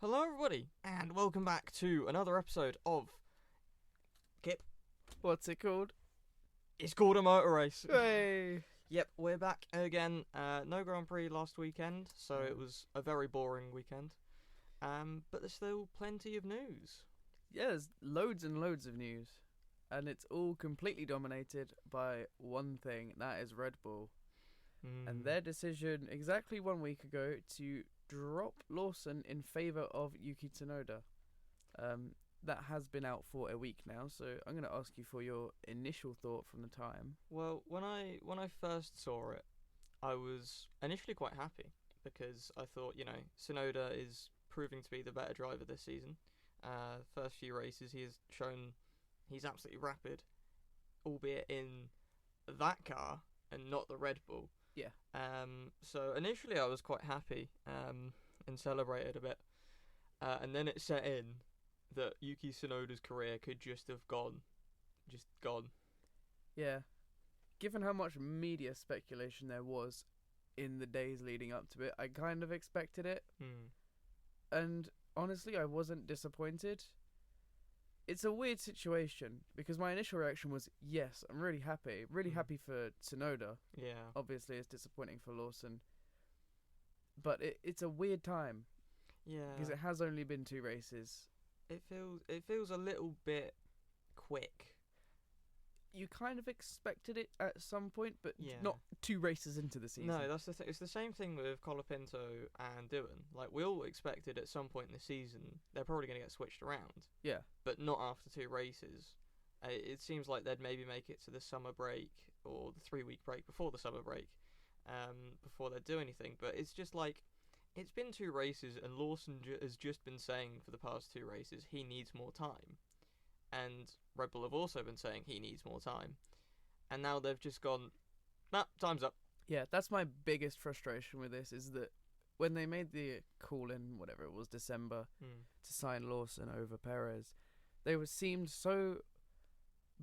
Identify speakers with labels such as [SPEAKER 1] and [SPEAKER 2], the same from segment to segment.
[SPEAKER 1] Hello everybody, and welcome back to another episode of Kip.
[SPEAKER 2] What's it called?
[SPEAKER 1] It's called a motor race.
[SPEAKER 2] Hey!
[SPEAKER 1] Yep, we're back again. No Grand Prix last weekend, so it was a very boring weekend. But there's still plenty of news.
[SPEAKER 2] Yeah, there's loads and loads of news. And it's all completely dominated by one thing, and that is Red Bull. And their decision exactly 1 week ago to drop Lawson in favour of Yuki Tsunoda. That has been out for a week now, so I'm going to ask you for your initial thought from the time.
[SPEAKER 1] Well, when I first saw it, I was initially quite happy because I thought, Tsunoda is proving to be the better driver this season. First few races, he has shown he's absolutely rapid, albeit in that car and not the Red Bull.
[SPEAKER 2] Yeah.
[SPEAKER 1] So initially I was quite happy and celebrated a bit. And then it set in that Yuki Tsunoda's career could just have gone.
[SPEAKER 2] Yeah. Given how much media speculation there was in the days leading up to it, I kind of expected it. And honestly, I wasn't disappointed. It's a weird situation because my initial reaction was, yes, I'm really happy. Really happy for Tsunoda.
[SPEAKER 1] Yeah.
[SPEAKER 2] Obviously, it's disappointing for Lawson. But it's a weird time.
[SPEAKER 1] Yeah.
[SPEAKER 2] Because it has only been 2 races.
[SPEAKER 1] It feels a little bit quick.
[SPEAKER 2] You kind of expected it at some point, but
[SPEAKER 1] Yeah.
[SPEAKER 2] not 2 races into the season.
[SPEAKER 1] No, that's the thing. It's the same thing with Colapinto and Doohan. Like, we all expected at some point in the season they're probably going to get switched around.
[SPEAKER 2] Yeah.
[SPEAKER 1] But not after 2 races. It seems like they'd maybe make it to the summer break or the 3-week break before the summer break, before they'd do anything. But it's just like, it's been 2 races and Lawson has just been saying for the past 2 races he needs more time. And Red Bull have also been saying he needs more time. And now they've just gone, nah, time's up.
[SPEAKER 2] Yeah, that's my biggest frustration with this, is that when they made the call in, whatever it was, December, to sign Lawson over Perez, they seemed so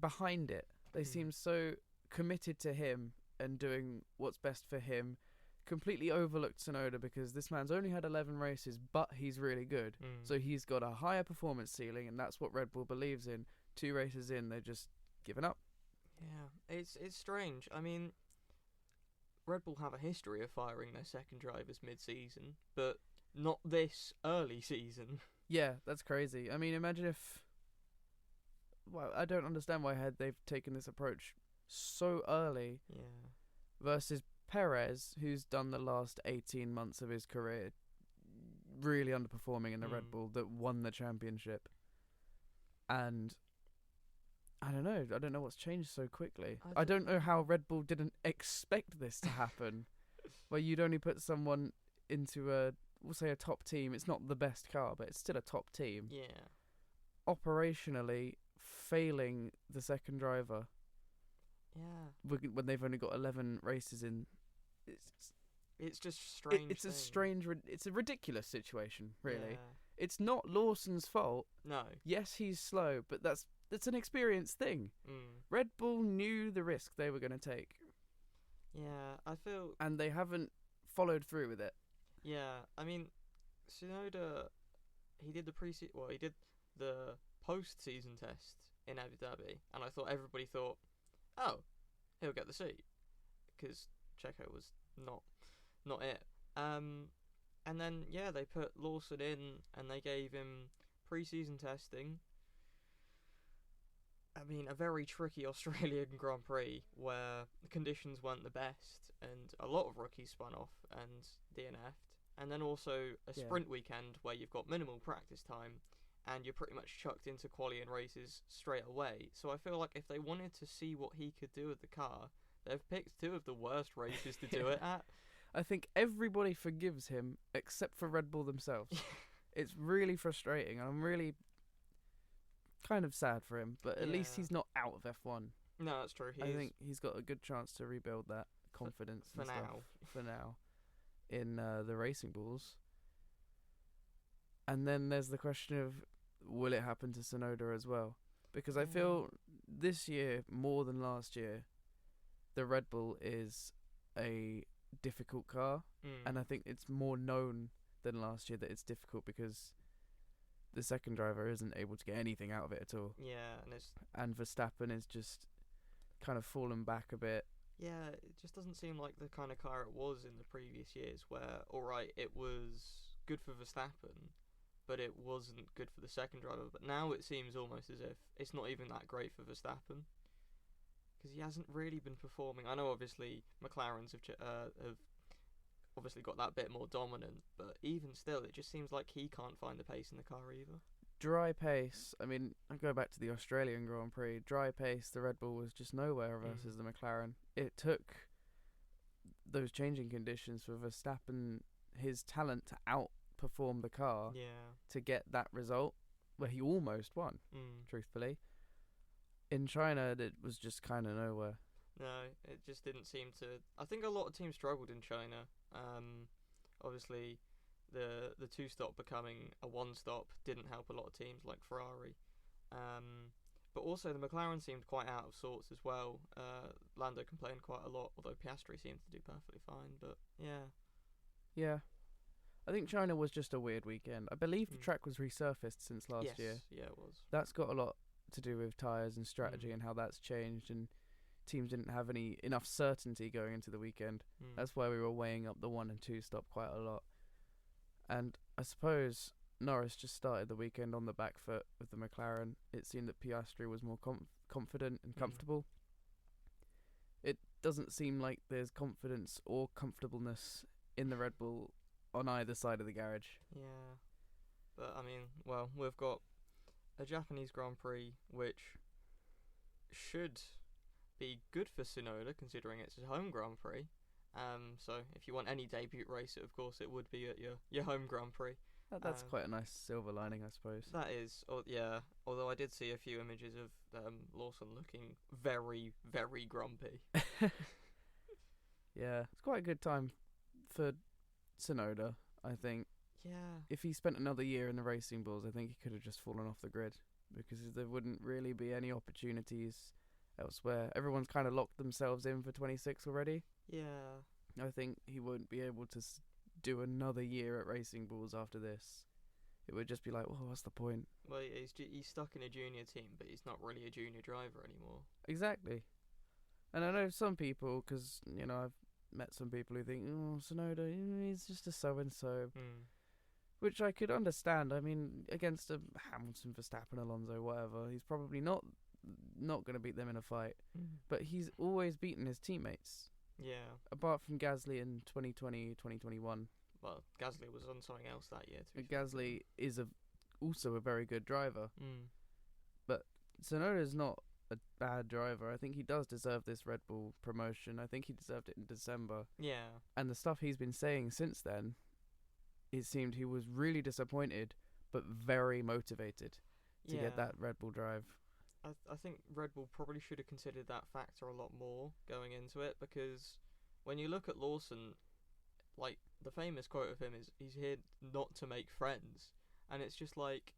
[SPEAKER 2] behind it. They seemed so committed to him and doing what's best for him. Completely overlooked Tsunoda because this man's only had 11 races, but he's really good. So he's got a higher performance ceiling, and that's what Red Bull believes in. 2 races in, they've just given up.
[SPEAKER 1] Yeah, it's strange. I mean, Red Bull have a history of firing their second drivers mid-season, but not this early season.
[SPEAKER 2] Yeah, that's crazy. I mean, imagine if... Well, I don't understand why they've taken this approach so early.
[SPEAKER 1] Yeah.
[SPEAKER 2] Versus Perez, who's done the last 18 months of his career really underperforming in the Red Bull, that won the championship. And I don't know what's changed so quickly. I don't know how Red Bull didn't expect this to happen. Where you'd only put someone into we'll say a top team. It's not the best car, but it's still a top team.
[SPEAKER 1] Yeah.
[SPEAKER 2] Operationally failing the second driver.
[SPEAKER 1] Yeah.
[SPEAKER 2] When they've only got 11 races in.
[SPEAKER 1] It's just strange.
[SPEAKER 2] It's a ridiculous situation, really.
[SPEAKER 1] Yeah.
[SPEAKER 2] It's not Lawson's fault.
[SPEAKER 1] No.
[SPEAKER 2] Yes, he's slow, but that's an experience thing. Red Bull knew the risk they were going to take.
[SPEAKER 1] Yeah, I feel...
[SPEAKER 2] And they haven't followed through with it.
[SPEAKER 1] Yeah, I mean, Tsunoda, he did the post-season test in Abu Dhabi, and everybody thought, oh, he'll get the seat, because Checo was not it. And then, yeah, they put Lawson in, and they gave him pre-season testing. I mean, a very tricky Australian Grand Prix, where the conditions weren't the best, and a lot of rookies spun off and DNF'd. And then also a sprint weekend, where you've got minimal practice time, and you're pretty much chucked into quali and races straight away. So I feel like if they wanted to see what he could do with the car, they've picked 2 of the worst races to do it at.
[SPEAKER 2] I think everybody forgives him except for Red Bull themselves. It's really frustrating, and I'm really kind of sad for him, but at least he's not out of F1.
[SPEAKER 1] No, that's true.
[SPEAKER 2] I think he's got a good chance to rebuild that confidence for now in the Racing Bulls. And then there's the question of, will it happen to Tsunoda as well? Because I feel this year, more than last year, the Red Bull is a difficult car, and I think it's more known than last year that it's difficult because the second driver isn't able to get anything out of it at all.
[SPEAKER 1] Yeah,
[SPEAKER 2] And Verstappen is just kind of fallen back a bit.
[SPEAKER 1] yeah, it just doesn't seem like the kind of car it was in the previous years, where alright, it was good for Verstappen, but it wasn't good for the second driver. But now it seems almost as if it's not even that great for Verstappen, because he hasn't really been performing. I know obviously McLaren's have obviously got that bit more dominant, but even still, it just seems like he can't find the pace in the car either.
[SPEAKER 2] Dry pace, I mean, I go back to the Australian Grand Prix. Dry pace, the Red Bull was just nowhere versus the McLaren. It took those changing conditions for Verstappen, his talent, to outperform the car to get that result, where he almost won, truthfully. In China, it was just kind of nowhere.
[SPEAKER 1] No, it just didn't seem to. I think a lot of teams struggled in China. Obviously, the two-stop becoming a one-stop didn't help a lot of teams like Ferrari. But also the McLaren seemed quite out of sorts as well. Lando complained quite a lot, although Piastri seemed to do perfectly fine. But yeah.
[SPEAKER 2] Yeah. I think China was just a weird weekend. I believe the track was resurfaced since last year.
[SPEAKER 1] Yeah, it was.
[SPEAKER 2] That's got a lot to do with tyres and strategy and how that's changed, and teams didn't have enough certainty going into the weekend. That's why we were weighing up the 1 and 2 stop quite a lot. And I suppose Norris just started the weekend on the back foot with the McLaren. It seemed that Piastri was more confident and comfortable. It doesn't seem like there's confidence or comfortableness in the Red Bull on either side of the garage.
[SPEAKER 1] Yeah. But, I mean, well, we've got a Japanese Grand Prix, which should be good for Tsunoda, considering it's his home Grand Prix. So if you want any debut race, of course, it would be at your home Grand Prix.
[SPEAKER 2] That's quite a nice silver lining, I suppose.
[SPEAKER 1] That is, yeah. Although I did see a few images of Lawson looking very, very grumpy.
[SPEAKER 2] Yeah, it's quite a good time for Tsunoda, I think.
[SPEAKER 1] Yeah.
[SPEAKER 2] If he spent another year in the Racing Bulls, I think he could have just fallen off the grid, because there wouldn't really be any opportunities elsewhere. Everyone's kind of locked themselves in for 26 already.
[SPEAKER 1] Yeah.
[SPEAKER 2] I think he won't be able to do another year at Racing Bulls after this. It would just be like, well, what's the point?
[SPEAKER 1] Well, he's stuck in a junior team, but he's not really a junior driver anymore.
[SPEAKER 2] Exactly. And I know some people, because, I've met some people who think, oh, Tsunoda, he's just a so-and-so. Which I could understand. I mean, against a Hamilton, Verstappen, Alonso, whatever, he's probably not going to beat them in a fight. But he's always beaten his teammates.
[SPEAKER 1] Yeah.
[SPEAKER 2] Apart from Gasly in 2020, 2021.
[SPEAKER 1] Well, Gasly was on something else that year too.
[SPEAKER 2] Gasly is also a very good driver. But Tsunoda's not a bad driver. I think he does deserve this Red Bull promotion. I think he deserved it in December.
[SPEAKER 1] Yeah.
[SPEAKER 2] And the stuff he's been saying since then, it seemed he was really disappointed, but very motivated to get that Red Bull drive.
[SPEAKER 1] I think Red Bull probably should have considered that factor a lot more going into it, because when you look at Lawson, like, the famous quote of him is, he's here not to make friends. And it's just like,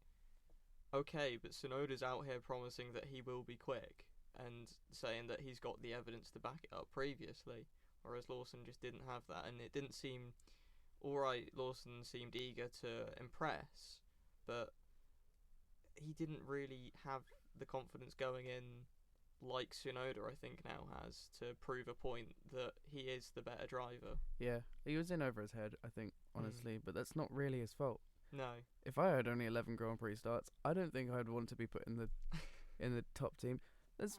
[SPEAKER 1] okay, but Tsunoda's out here promising that he will be quick and saying that he's got the evidence to back it up previously, whereas Lawson just didn't have that. And it didn't seem, alright, Lawson seemed eager to impress, but he didn't really have the confidence going in like Tsunoda, I think, now has, to prove a point that he is the better driver.
[SPEAKER 2] Yeah, he was in over his head, I think, honestly, but that's not really his fault.
[SPEAKER 1] No.
[SPEAKER 2] If I had only 11 Grand Prix starts, I don't think I'd want to be put in the top team. That's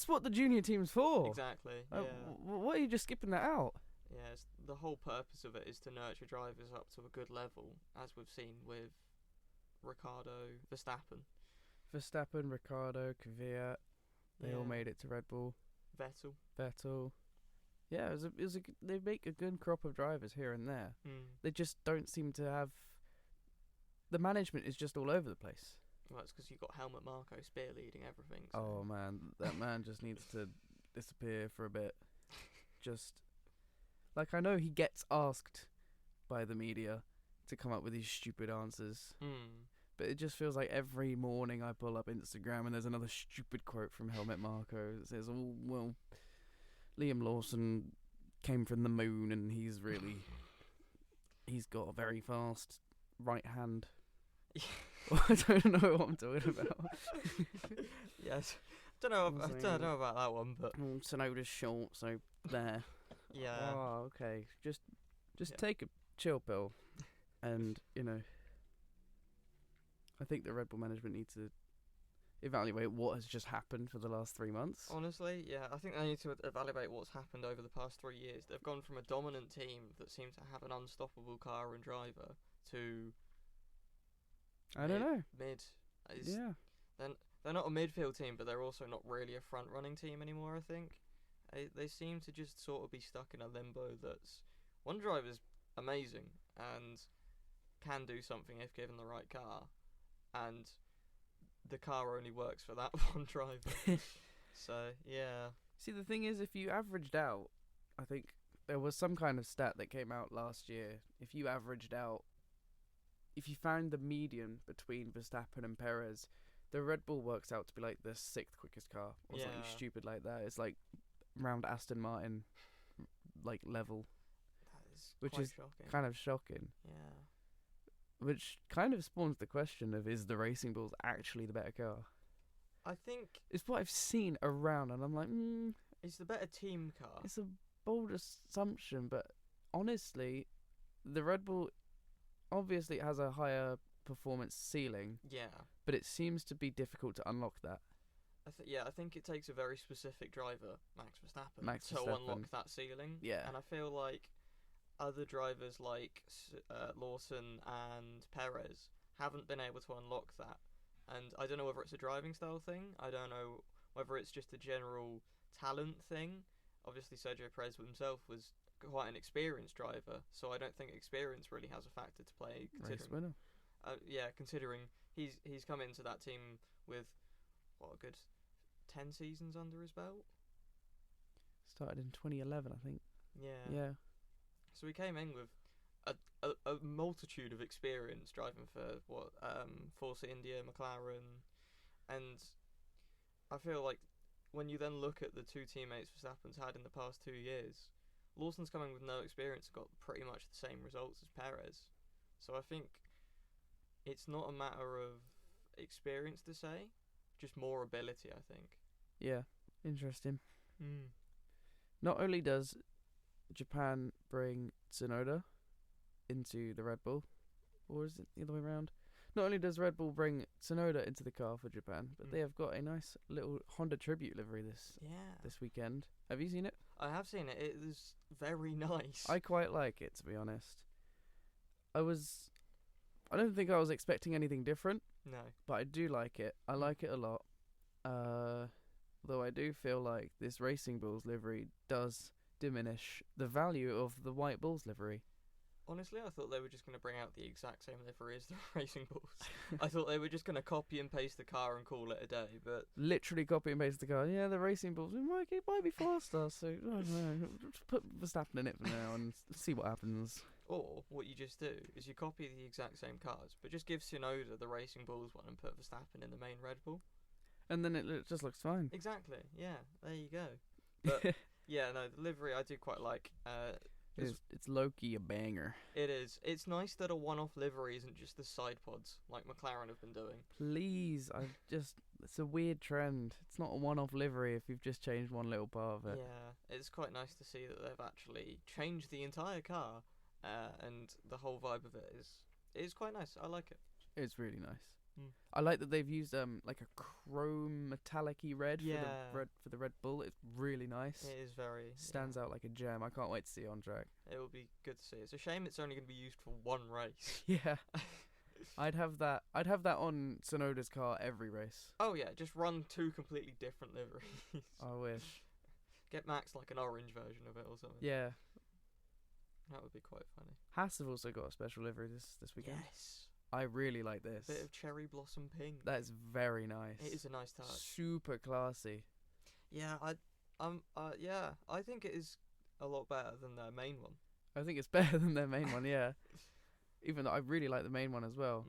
[SPEAKER 2] what the junior team's for.
[SPEAKER 1] Exactly. Yeah.
[SPEAKER 2] What are you just skipping that out?
[SPEAKER 1] Yeah, the whole purpose of it is to nurture drivers up to a good level, as we've seen with Ricciardo, Verstappen,
[SPEAKER 2] Ricciardo, Kvyat. They all made it to Red Bull.
[SPEAKER 1] Vettel.
[SPEAKER 2] Yeah, they make a good crop of drivers here and there. They just don't seem to have. The management is just all over the place.
[SPEAKER 1] Well, it's because you've got Helmut Marko spearleading everything. So.
[SPEAKER 2] Oh man, that man just needs to disappear for a bit. Just like, I know he gets asked by the media to come up with these stupid answers. But it just feels like every morning I pull up Instagram and there's another stupid quote from Helmut Marko that says, oh, well, Liam Lawson came from the moon and he's got a very fast right hand. I don't know what I'm talking about.
[SPEAKER 1] Yes. Don't know about that one, but
[SPEAKER 2] Sonoda's short, so there.
[SPEAKER 1] yeah.
[SPEAKER 2] Oh, okay. Just take a chill pill, and I think the Red Bull management need to evaluate what has just happened for the last 3 months.
[SPEAKER 1] Honestly, yeah, I think they need to evaluate what's happened over the past 3 years. They've gone from a dominant team that seemed to have an unstoppable car and driver to
[SPEAKER 2] I don't know.
[SPEAKER 1] Mid.
[SPEAKER 2] Yeah.
[SPEAKER 1] They're not a midfield team, but they're also not really a front-running team anymore, I think. They seem to just sort of be stuck in a limbo that's... One driver's amazing and can do something if given the right car, and the car only works for that one driver. So, yeah.
[SPEAKER 2] See, the thing is, if you averaged out, I think there was some kind of stat that came out last year. If you found the median between Verstappen and Perez, the Red Bull works out to be like the 6th quickest car, or something stupid like that. It's like round Aston Martin like level, which is
[SPEAKER 1] shocking.
[SPEAKER 2] kind of shocking.
[SPEAKER 1] Yeah.
[SPEAKER 2] Which kind of spawns the question of, is the Racing Bulls actually the better car?
[SPEAKER 1] I think
[SPEAKER 2] it's what I've seen around, and I'm like,
[SPEAKER 1] it's the better team car.
[SPEAKER 2] It's a bold assumption, but honestly, the Red Bull obviously has a higher performance ceiling.
[SPEAKER 1] Yeah.
[SPEAKER 2] But it seems to be difficult to unlock that.
[SPEAKER 1] I think it takes a very specific driver, Max Verstappen, to unlock that ceiling.
[SPEAKER 2] Yeah.
[SPEAKER 1] And I feel like other drivers like Lawson and Perez haven't been able to unlock that. And I don't know whether it's a driving style thing. I don't know whether it's just a general talent thing. Obviously, Sergio Perez himself was quite an experienced driver, so I don't think experience really has a factor to play.
[SPEAKER 2] Race winner.
[SPEAKER 1] Considering he's come into that team with a good 10 seasons under his belt.
[SPEAKER 2] Started in 2011, I think. Yeah.
[SPEAKER 1] So he came in with a multitude of experience driving for Force India, McLaren, and I feel like when you then look at the two teammates Verstappen's had in the past 2 years, Lawson's coming with no experience and got pretty much the same results as Perez. So I think it's not a matter of experience to say, just more ability, I think.
[SPEAKER 2] Yeah, interesting. Not only does Japan bring Tsunoda into the Red Bull, or is it the other way around? Not only does Red Bull bring Tsunoda into the car for Japan, but they have got a nice little Honda tribute livery this weekend. Have you seen it?
[SPEAKER 1] I have seen it. It is very nice.
[SPEAKER 2] I quite like it, to be honest. I don't think I was expecting anything different.
[SPEAKER 1] No.
[SPEAKER 2] But I do like it. I like it a lot. Though I do feel like this Racing Bulls livery does diminish the value of the White Bulls livery.
[SPEAKER 1] Honestly, I thought they were just going to bring out the exact same livery as the Racing Bulls. I thought they were just going to copy and paste the car and call it a day, but...
[SPEAKER 2] Literally copy and paste the car. Yeah, the Racing Bulls, it might be faster, so I don't know. Just put Verstappen in it for now and see what happens.
[SPEAKER 1] Or, what you just do, is you copy the exact same cars, but just give Tsunoda the Racing Bulls one and put Verstappen in the main Red Bull.
[SPEAKER 2] And then it just looks fine.
[SPEAKER 1] Exactly, yeah, there you go. But, yeah, no, the livery I do quite like.
[SPEAKER 2] It's low-key a banger.
[SPEAKER 1] It is. It's nice that a one-off livery isn't just the side pods, like McLaren have been doing.
[SPEAKER 2] Please, it's a weird trend. It's not a one-off livery if you've just changed one little part of it.
[SPEAKER 1] Yeah, it's quite nice to see that they've actually changed the entire car, and the whole vibe of it is quite nice. I like it.
[SPEAKER 2] It's really nice. I like that they've used like a chrome metallic-y red for the Red Bull. It's really nice.
[SPEAKER 1] It is very
[SPEAKER 2] stands out like a gem. I can't wait to see it on track.
[SPEAKER 1] It will be good to see. It's a shame it's only going to be used for one race.
[SPEAKER 2] Yeah. I'd have that on Tsunoda's car every race.
[SPEAKER 1] Oh yeah, just run two completely different liveries.
[SPEAKER 2] I wish.
[SPEAKER 1] Get Max like an orange version of it or something.
[SPEAKER 2] Yeah.
[SPEAKER 1] That would be quite funny.
[SPEAKER 2] Haas have also got a special livery this weekend.
[SPEAKER 1] Yes.
[SPEAKER 2] I really like this.
[SPEAKER 1] Bit of cherry blossom pink.
[SPEAKER 2] That is very nice.
[SPEAKER 1] It is a nice touch.
[SPEAKER 2] Super classy.
[SPEAKER 1] Yeah, I think it is a lot better than their main one.
[SPEAKER 2] I think it's better than their main one, yeah. Even though I really like the main one as well.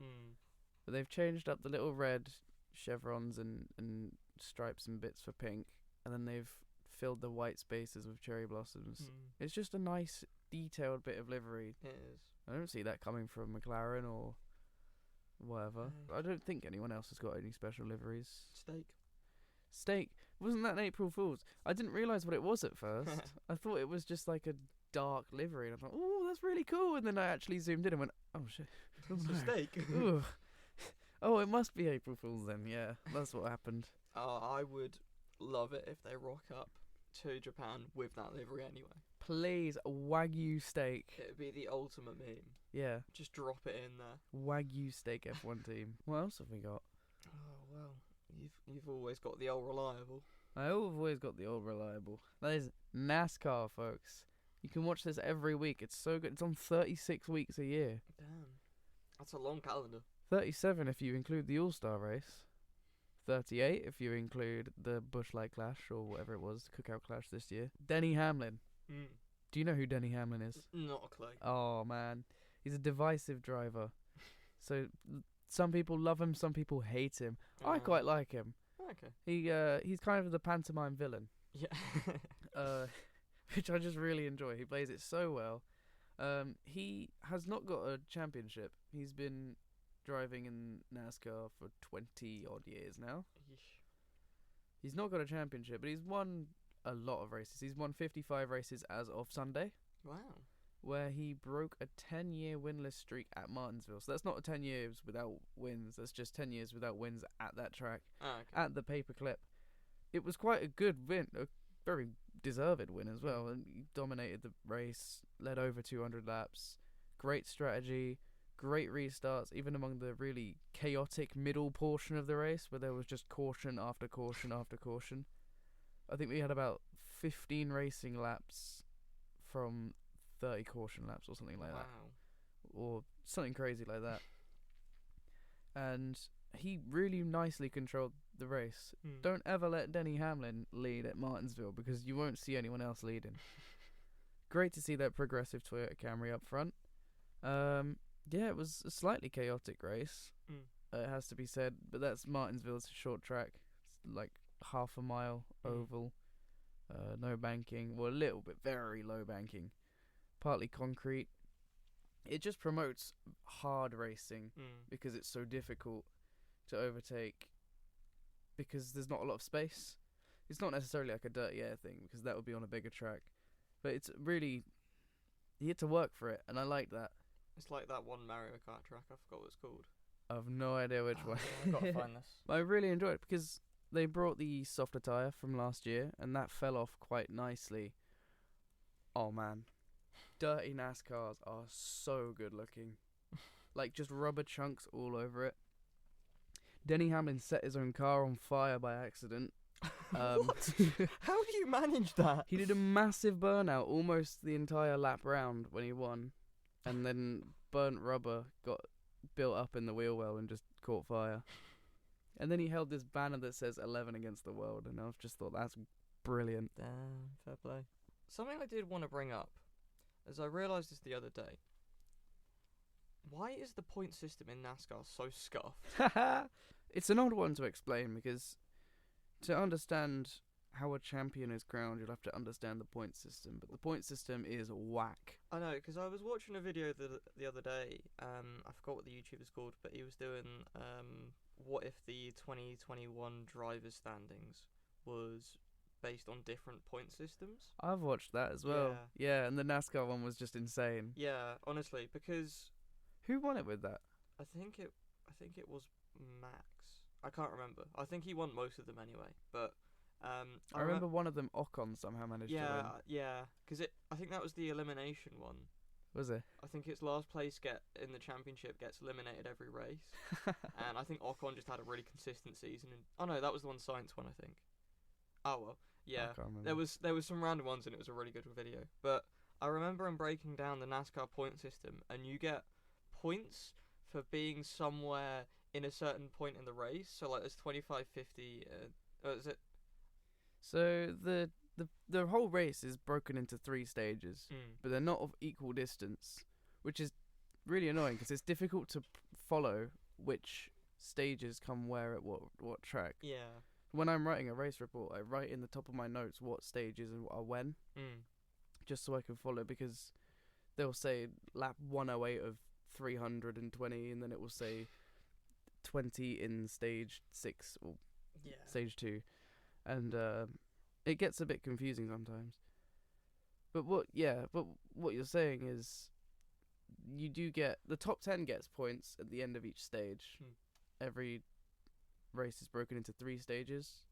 [SPEAKER 2] But they've changed up the little red chevrons and stripes and bits for pink, and then they've filled the white spaces with cherry blossoms. It's just a nice, detailed bit of livery.
[SPEAKER 1] It is.
[SPEAKER 2] I don't see that coming from McLaren or whatever. I don't think anyone else has got any special liveries.
[SPEAKER 1] Steak.
[SPEAKER 2] Wasn't that an April Fool's? I didn't realise what it was at first. I thought it was just like a dark livery, and I thought, oh, that's really cool. And then I actually zoomed in and went, oh shit,
[SPEAKER 1] It's a steak.
[SPEAKER 2] Ooh. Oh, it must be April Fool's then. Yeah, that's what happened.
[SPEAKER 1] I would love it if they rock up to Japan with that livery anyway.
[SPEAKER 2] Please, Wagyu steak.
[SPEAKER 1] It'd be the ultimate meme.
[SPEAKER 2] Yeah.
[SPEAKER 1] Just drop it in there.
[SPEAKER 2] Wagyu steak F1 team. What else have we got?
[SPEAKER 1] Oh well, you've always got the old reliable.
[SPEAKER 2] I've always got the old reliable. That is NASCAR, folks. You can watch this every week. It's so good. It's on 36 weeks a year.
[SPEAKER 1] Damn, that's a long calendar.
[SPEAKER 2] 37 if you include the All-Star race. 38 if you include the Busch Light Clash or whatever it was, Cookout Clash this year. Denny Hamlin. Do you know who Denny Hamlin is?
[SPEAKER 1] Not a clue.
[SPEAKER 2] Oh, man. He's a divisive driver. So some people love him, some people hate him. I quite like him.
[SPEAKER 1] Okay.
[SPEAKER 2] He's kind of the pantomime villain.
[SPEAKER 1] Yeah.
[SPEAKER 2] Which I just really enjoy. He plays it so well. He has not got a championship. He's been driving in NASCAR for 20 odd years now.
[SPEAKER 1] Yeesh.
[SPEAKER 2] He's not got a championship, but he's won a lot of races. He's won 55 races as of Sunday.
[SPEAKER 1] Wow.
[SPEAKER 2] Where he broke a 10-year winless streak at Martinsville. So that's not 10 years without wins. That's just 10 years without wins at that track.
[SPEAKER 1] Okay.
[SPEAKER 2] At the paperclip. It was quite a good win. A very deserved win as well. And he dominated the race. Led over 200 laps. Great strategy. Great restarts. Even among the really chaotic middle portion of the race. Where there was just caution after caution after caution. I think we had about 15 racing laps from 30 caution laps or something like that. Or something crazy like that. And he really nicely controlled the race. Don't ever let Denny Hamlin lead at Martinsville because you won't see anyone else leading. Great to see that progressive Toyota Camry up front. Yeah, it was a slightly chaotic race. It has to be said, but that's Martinsville's short track. It's like half a mile oval. No banking. Well, a little bit, very low banking. Partly concrete. It just promotes hard racing because it's so difficult to overtake because there's not a lot of space. It's not necessarily like a dirty air thing because that would be on a bigger track. But it's really, you get to work for it, and I like that.
[SPEAKER 1] It's like that one Mario Kart track, I forgot what it's called.
[SPEAKER 2] I've no idea which one.
[SPEAKER 1] I've got to find this.
[SPEAKER 2] But I really enjoyed it because they brought the softer tyre from last year, and that fell off quite nicely. Oh, man. Dirty NASCARs are so good looking. Like, just rubber chunks all over it. Denny Hamlin set his own car on fire by accident.
[SPEAKER 1] What? How do you manage that?
[SPEAKER 2] He did a massive burnout almost the entire lap round when he won. And then burnt rubber got built up in the wheel well and just caught fire. And then he held this banner that says 11 against the world. And I've just thought, that's brilliant.
[SPEAKER 1] Damn, fair play. Something I did want to bring up, as I realised this the other day. Why is the point system in NASCAR so scuffed?
[SPEAKER 2] It's an odd one to explain because to understand how a champion is crowned, you'll have to understand the point system. But the point system is whack.
[SPEAKER 1] I know, because I was watching a video the other day. I forgot what the YouTuber's called, but he was doing what if the 2021 drivers' standings was based on different point systems.
[SPEAKER 2] I've watched that as well. Yeah, and the NASCAR one was just insane.
[SPEAKER 1] Yeah, honestly, because
[SPEAKER 2] who won it with that?
[SPEAKER 1] I think it was Max. I can't remember. I think he won most of them anyway. But
[SPEAKER 2] I remember one of them, Ocon, somehow managed to win.
[SPEAKER 1] Yeah, because I think that was the elimination one.
[SPEAKER 2] Was it?
[SPEAKER 1] I think it's last place in the championship gets eliminated every race. And I think Ocon just had a really consistent season. Oh no, that was the one Science one, I think. Oh well, yeah. There was some random ones and it was a really good video. But I remember him breaking down the NASCAR point system, and you get points for being somewhere in a certain point in the race. So like there's 25, 50. Is it?
[SPEAKER 2] So the whole race is broken into 3 stages, but they're not of equal distance, which is really annoying because it's difficult to follow which stages come where at what track.
[SPEAKER 1] Yeah.
[SPEAKER 2] When I'm writing a race report, I write in the top of my notes what stages are when, just so I can follow, because they'll say lap 108 of 320, and then it will say 20 in stage 6 or
[SPEAKER 1] Yeah.
[SPEAKER 2] stage 2, and it gets a bit confusing sometimes. But what you're saying is you do get the top 10 gets points at the end of each stage. Every race is broken into 3 stages.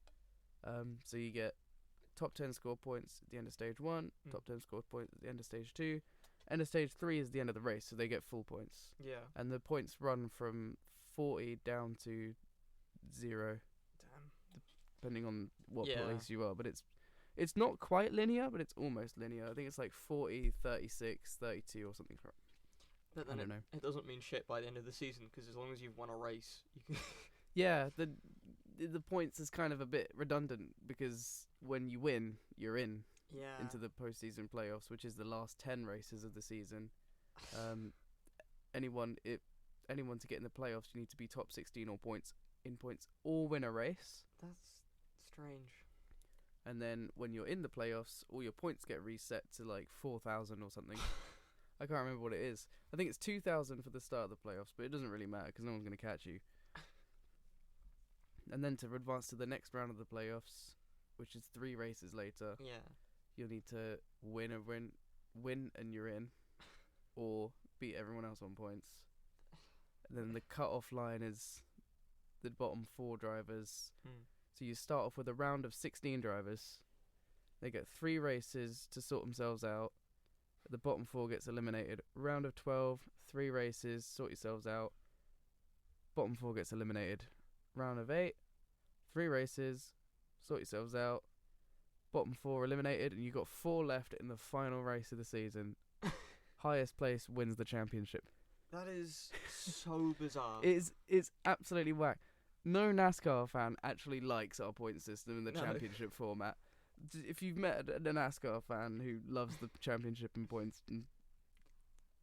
[SPEAKER 2] So you get top 10 score points at the end of stage 1, top 10 score points at the end of stage 2. End of stage 3 is the end of the race, so they get full points.
[SPEAKER 1] Yeah.
[SPEAKER 2] And the points run from 40 down to 0.
[SPEAKER 1] Damn.
[SPEAKER 2] Depending on what
[SPEAKER 1] Yeah.
[SPEAKER 2] place you are, but it's not quite linear, but it's almost linear. I think it's like 40, 36, 32 or something.
[SPEAKER 1] But then it doesn't mean shit by the end of the season, because as long as you've won a race, you can.
[SPEAKER 2] Yeah, the points is kind of a bit redundant, because when you win, you're in into the postseason playoffs, which is the last 10 races of the season. Anyone to get in the playoffs, you need to be top 16 or points or win a race.
[SPEAKER 1] That's strange.
[SPEAKER 2] And then when you're in the playoffs, all your points get reset to like 4,000 or something. I can't remember what it is. I think it's 2,000 for the start of the playoffs, but it doesn't really matter because no one's going to catch you. And then to advance to the next round of the playoffs, which is 3 races later, you'll need to win and you're in, or beat everyone else on points. And then the cut-off line is the bottom 4 drivers. So you start off with a round of 16 drivers. They get 3 races to sort themselves out. The bottom 4 gets eliminated. Round of 12, 3 races, sort yourselves out. Bottom 4 gets eliminated. Round of 8, 3 races, sort yourselves out. Bottom 4 eliminated, and you got 4 left in the final race of the season. Highest place wins the championship.
[SPEAKER 1] That is so bizarre.
[SPEAKER 2] It's absolutely whack. No NASCAR fan actually likes our point system in the championship format. If you've met a NASCAR fan who loves the championship and points and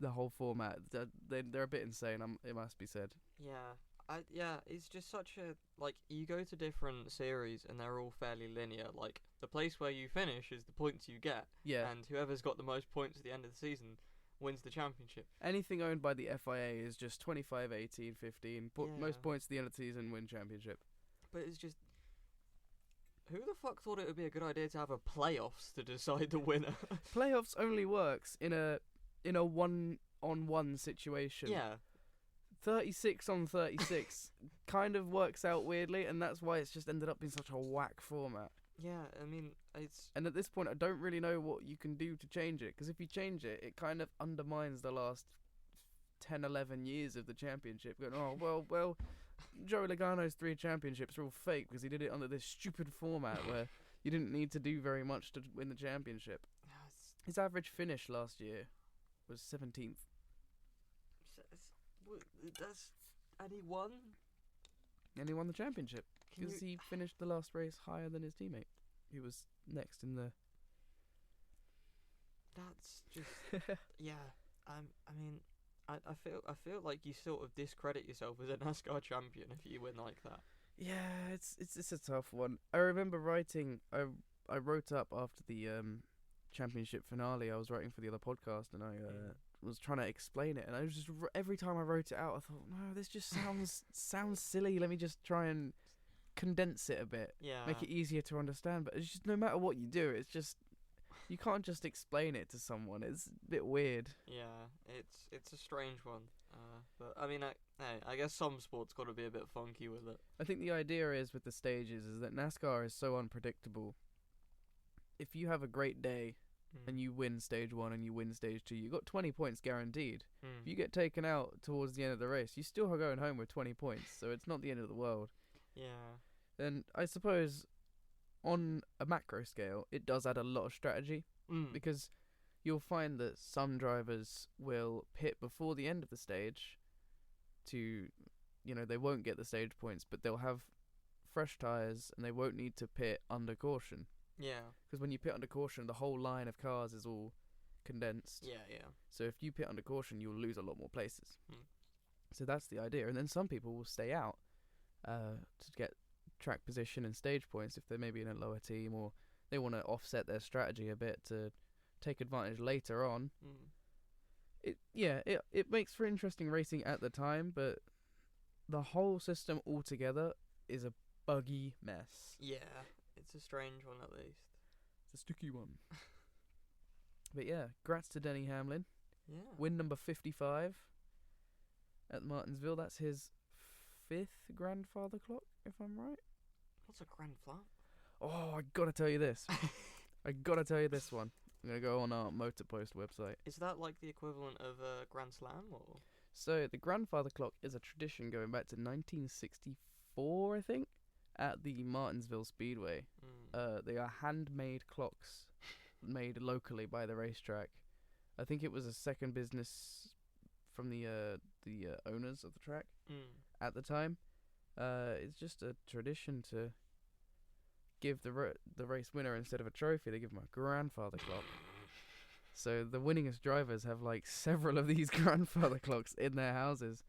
[SPEAKER 2] the whole format, they're a bit insane. It must be said.
[SPEAKER 1] Yeah, it's just such a, like, you go to different series and they're all fairly linear. Like, the place where you finish is the points you get.
[SPEAKER 2] Yeah.
[SPEAKER 1] And whoever's got the most points at the end of the season wins the championship.
[SPEAKER 2] Anything owned by the FIA is just 25, 18, 15. Most points at the end of the season win championship.
[SPEAKER 1] But it's just, who the fuck thought it would be a good idea to have a playoffs to decide the winner?
[SPEAKER 2] Playoffs only works in a 1-on-1 situation.
[SPEAKER 1] Yeah.
[SPEAKER 2] 36 on 36 kind of works out weirdly, and that's why it's just ended up being such a whack format.
[SPEAKER 1] Yeah, I mean, it's...
[SPEAKER 2] And at this point, I don't really know what you can do to change it, because if you change it, it kind of undermines the last 10, 11 years of the championship. Going, oh, well, Joey Logano's 3 championships are all fake, because he did it under this stupid format where you didn't need to do very much to win the championship. His average finish last year was 17th.
[SPEAKER 1] And he won?
[SPEAKER 2] And he won the championship because he finished the last race higher than his teammate, who was next in the...
[SPEAKER 1] That's just... yeah. I mean, I feel like you sort of discredit yourself as a NASCAR champion if you win like that.
[SPEAKER 2] Yeah, it's a tough one. I remember writing... I wrote up after the championship finale. I was writing for the other podcast, and I was trying to explain it, and I was just every time I wrote it out, I thought, no, this just sounds silly. Let me just try and condense it a bit, make it easier to understand. But it's just, no matter what you do, it's just, you can't just explain it to someone. It's a bit weird.
[SPEAKER 1] Yeah, it's a strange one. But I mean, I guess some sports got to be a bit funky with it.
[SPEAKER 2] I think the idea is with the stages is that NASCAR is so unpredictable. If you have a great day and you win stage 1 and you win stage 2, you got 20 points guaranteed. If you get taken out towards the end of the race, you still are going home with 20 points, so it's not the end of the world.
[SPEAKER 1] Yeah.
[SPEAKER 2] And I suppose on a macro scale, it does add a lot of strategy, because you'll find that some drivers will pit before the end of the stage to, they won't get the stage points, but they'll have fresh tyres and they won't need to pit under caution.
[SPEAKER 1] Yeah.
[SPEAKER 2] Because when you pit under caution, the whole line of cars is all condensed.
[SPEAKER 1] Yeah.
[SPEAKER 2] So if you pit under caution, you'll lose a lot more places. So that's the idea. And then some people will stay out to get track position and stage points if they're maybe in a lower team, or they want to offset their strategy a bit to take advantage later on. It makes for interesting racing at the time, but the whole system altogether is a buggy mess.
[SPEAKER 1] Yeah, it's a strange one at least.
[SPEAKER 2] It's a sticky one. But yeah, grats to Denny Hamlin.
[SPEAKER 1] Yeah.
[SPEAKER 2] Win number 55 at Martinsville. That's his 5th grandfather clock, if I'm right.
[SPEAKER 1] What's a grand flap?
[SPEAKER 2] Oh, I gotta tell you this. I gotta tell you this one. I'm gonna go on our Motorpost website.
[SPEAKER 1] Is that like the equivalent of a Grand Slam, or?
[SPEAKER 2] So the grandfather clock is a tradition going back to 1964, I think, at the Martinsville Speedway. They are handmade clocks made locally by the racetrack. I think it was a second business from the owners of the track at the time. It's just a tradition to give the race winner, instead of a trophy, they give him a grandfather clock. So the winningest drivers have like several of these grandfather clocks in their houses.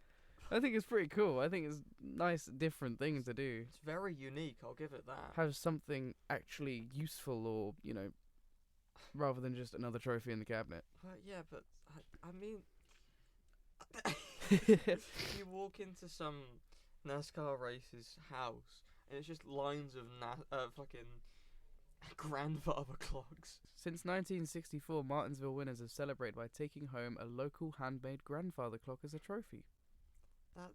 [SPEAKER 2] I think it's pretty cool. I think it's nice, different thing to do.
[SPEAKER 1] It's very unique, I'll give it that.
[SPEAKER 2] Have something actually useful, or, rather than just another trophy in the cabinet.
[SPEAKER 1] But yeah, but I mean, you walk into some NASCAR race's house and it's just lines of fucking grandfather clocks.
[SPEAKER 2] Since 1964, Martinsville winners have celebrated by taking home a local handmade grandfather clock as a trophy.
[SPEAKER 1] That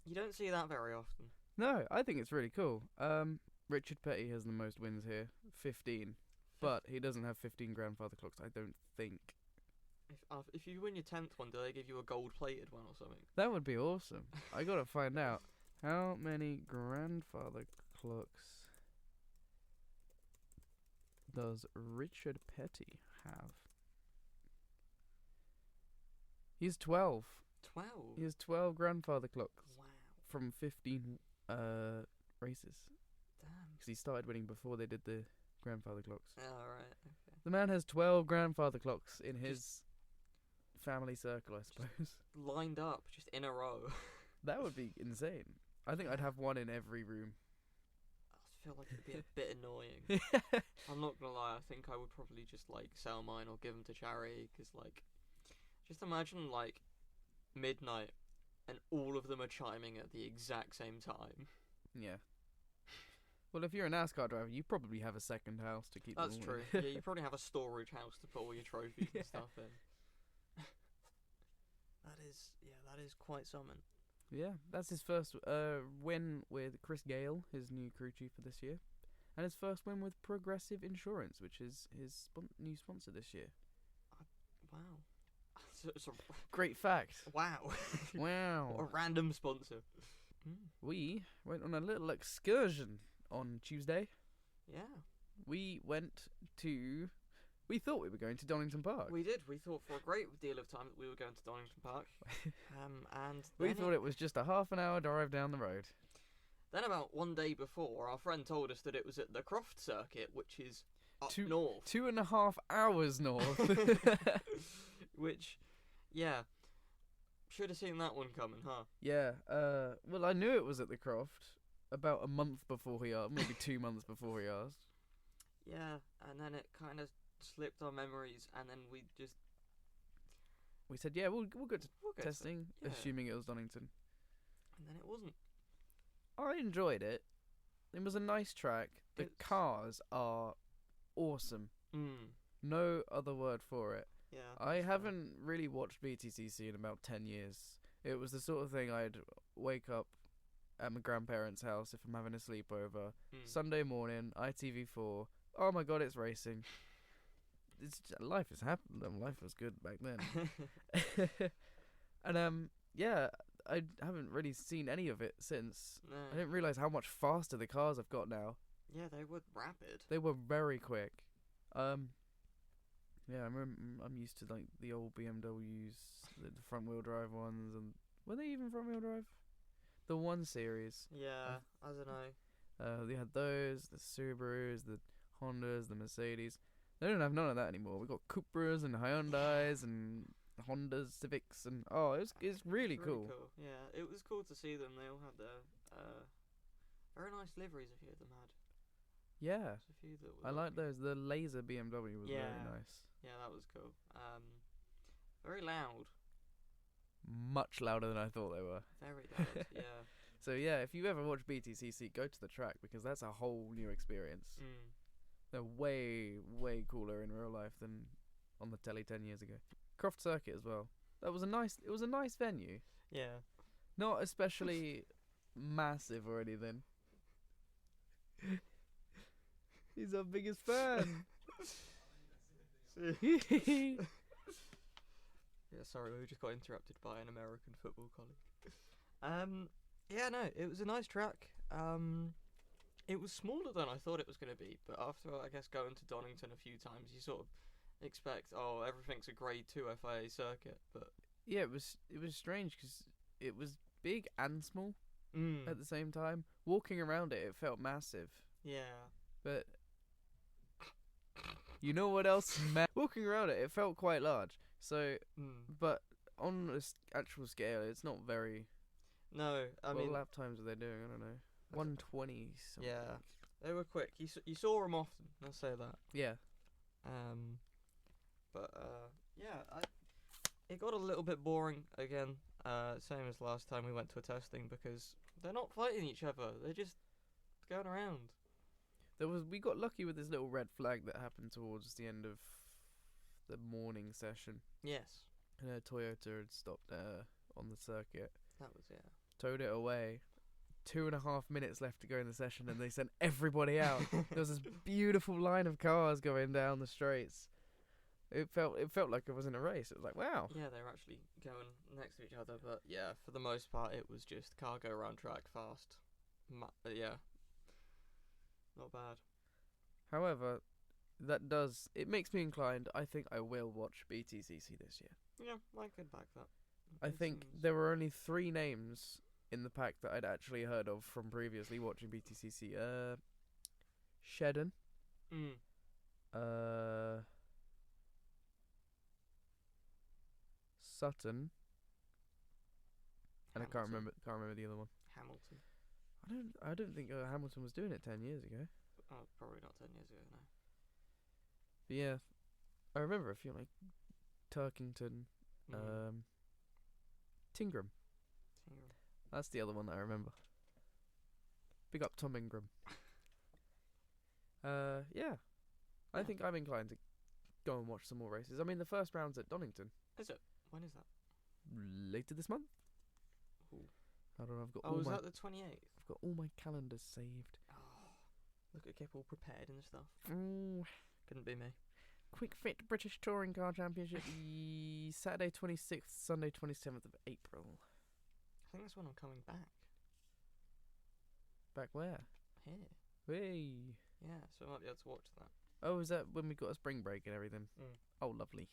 [SPEAKER 1] you don't see that very often.
[SPEAKER 2] No, I think it's really cool. Richard Petty has the most wins here, 15. But he doesn't have 15 grandfather clocks, I don't think.
[SPEAKER 1] If you win your 10th one, do they give you a gold-plated one or something?
[SPEAKER 2] That would be awesome. I gotta find out. How many grandfather clocks does Richard Petty have? He's 12.
[SPEAKER 1] 12?
[SPEAKER 2] He has 12 grandfather clocks.
[SPEAKER 1] Wow.
[SPEAKER 2] From 15 races.
[SPEAKER 1] Damn.
[SPEAKER 2] Because he started winning before they did the grandfather clocks.
[SPEAKER 1] Oh, right, okay.
[SPEAKER 2] The man has 12 grandfather clocks in his family circle, I suppose.
[SPEAKER 1] Lined up, just in a row.
[SPEAKER 2] That would be insane. I think I'd have one in every room.
[SPEAKER 1] I feel like it'd be a bit annoying. I'm not gonna lie, I think I would probably just, sell mine or give them to charity, because, just imagine, midnight, and all of them are chiming at the exact same time.
[SPEAKER 2] Yeah. Well, if you're a NASCAR driver, you probably have a second house to keep them
[SPEAKER 1] That's
[SPEAKER 2] all
[SPEAKER 1] true.
[SPEAKER 2] in.
[SPEAKER 1] Yeah, you probably have a storage house to put all your trophies and stuff in. That is quite something.
[SPEAKER 2] Yeah, that's his first win with Chris Gale, his new crew chief for this year. And his first win with Progressive Insurance, which is his new sponsor this year.
[SPEAKER 1] Wow. It's a
[SPEAKER 2] Great fact.
[SPEAKER 1] wow.
[SPEAKER 2] Wow.
[SPEAKER 1] What a random sponsor.
[SPEAKER 2] We went on a little excursion on Tuesday.
[SPEAKER 1] Yeah.
[SPEAKER 2] We thought we were going to Donington Park.
[SPEAKER 1] We did. We thought for a great deal of time that we were going to Donington Park. And
[SPEAKER 2] we thought it was just a half an hour drive down the road.
[SPEAKER 1] Then about one day before, our friend told us that it was at the Croft Circuit, which is up north.
[SPEAKER 2] 2.5 hours north.
[SPEAKER 1] Which, yeah, should have seen that one coming, huh?
[SPEAKER 2] Yeah. Well, I knew it was at the Croft about a month before he asked, maybe 2 months before he asked.
[SPEAKER 1] Yeah, and then it kind of slipped our memories, and then we
[SPEAKER 2] said, yeah, we'll go to testing,
[SPEAKER 1] yeah.
[SPEAKER 2] assuming it was Donington.
[SPEAKER 1] And then it wasn't.
[SPEAKER 2] I enjoyed it. It was a nice track. The cars are awesome. No other word for it.
[SPEAKER 1] Yeah.
[SPEAKER 2] I haven't really watched BTCC in about 10 years. It was the sort of thing I'd wake up at my grandparents' house if I'm having a sleepover. Sunday morning, ITV4. Oh my god, it's racing. Life has happened. Life was good back then. And yeah, I haven't really seen any of it since.
[SPEAKER 1] No.
[SPEAKER 2] I didn't realise how much faster the cars have got now.
[SPEAKER 1] Yeah, they were rapid.
[SPEAKER 2] They were very quick. Yeah, I'm used to the old BMWs, the front wheel drive ones, and were they even front wheel drive? The 1 Series.
[SPEAKER 1] Yeah, I don't know.
[SPEAKER 2] They had those, the Subarus, the Hondas, the Mercedes. They don't have none of that anymore. We got Cupras and Hyundais and Hondas, Civics, and it's really cool.
[SPEAKER 1] Yeah, it was cool to see them. They all had their very nice liveries. A few of them had.
[SPEAKER 2] Yeah,
[SPEAKER 1] a few that
[SPEAKER 2] I like those. The laser BMW was very nice.
[SPEAKER 1] Yeah, that was cool. Very loud.
[SPEAKER 2] much louder than I thought they were.
[SPEAKER 1] Very loud. Yeah.
[SPEAKER 2] So yeah, if you ever watch BTCC, go to the track because that's a whole new experience. They're way, way cooler in real life than on the telly 10 years ago. Croft Circuit as well. It was a nice venue.
[SPEAKER 1] Yeah.
[SPEAKER 2] Not especially massive or anything. He's our biggest fan.
[SPEAKER 1] Yeah, sorry, we just got interrupted by an American football colleague. Yeah, no, it was a nice track. It was smaller than I thought it was going to be, but after, I guess, going to Donington a few times, you sort of expect, everything's a Grade 2 FIA circuit, but...
[SPEAKER 2] Yeah, it was strange, because it was big and small at the same time. Walking around it felt massive.
[SPEAKER 1] Yeah.
[SPEAKER 2] But... You know what else? Walking around it felt quite large. So, but on the actual scale, it's not very...
[SPEAKER 1] No, I mean...
[SPEAKER 2] What lap times are they doing? I don't know. 120 something.
[SPEAKER 1] Yeah, they were quick. You saw them often, let's say that.
[SPEAKER 2] Yeah.
[SPEAKER 1] It got a little bit boring again. Same as last time we went to a testing, because they're not fighting each other. They're just going around.
[SPEAKER 2] We got lucky with this little red flag that happened towards the end of the morning session.
[SPEAKER 1] Yes.
[SPEAKER 2] And Toyota had stopped on the circuit.
[SPEAKER 1] That was, yeah.
[SPEAKER 2] Towed it away. 2.5 minutes left to go in the session, and they sent everybody out. There was this beautiful line of cars going down the straights. It felt like it was in a race. It was like, wow.
[SPEAKER 1] Yeah, they were actually going next to each other, but yeah, for the most part, it was just car go around track fast. Yeah. Not bad.
[SPEAKER 2] However, it makes me inclined. I think I will watch BTCC this year.
[SPEAKER 1] Yeah, I could back that.
[SPEAKER 2] I think there were only 3 names in the pack that I'd actually heard of from previously watching BTCC. Shedden. Sutton. And I can't remember the other one.
[SPEAKER 1] Hamilton.
[SPEAKER 2] I don't think Hamilton was doing it 10 years ago.
[SPEAKER 1] Oh, probably not 10 years ago, no.
[SPEAKER 2] But yeah, I remember a few, like Turkington, Tingram. That's the other one that I remember. Big up Tom Ingram. Yeah. I think I'm inclined to go and watch some more races. I mean, the first round's at Donington.
[SPEAKER 1] Is it? When is that?
[SPEAKER 2] Later this month.
[SPEAKER 1] Ooh.
[SPEAKER 2] I don't know. I've got
[SPEAKER 1] is that the 28th?
[SPEAKER 2] I've got all my calendars saved.
[SPEAKER 1] Oh, look at Kip all prepared and stuff.
[SPEAKER 2] Ooh.
[SPEAKER 1] Couldn't be me.
[SPEAKER 2] Quick Fit British Touring Car Championship. Saturday 26th, Sunday 27th of April.
[SPEAKER 1] I think that's when I'm coming back.
[SPEAKER 2] Back where?
[SPEAKER 1] Here.
[SPEAKER 2] Hey.
[SPEAKER 1] Yeah, so I might be able to watch that.
[SPEAKER 2] Oh, is that when we got a spring break and everything? Oh, lovely.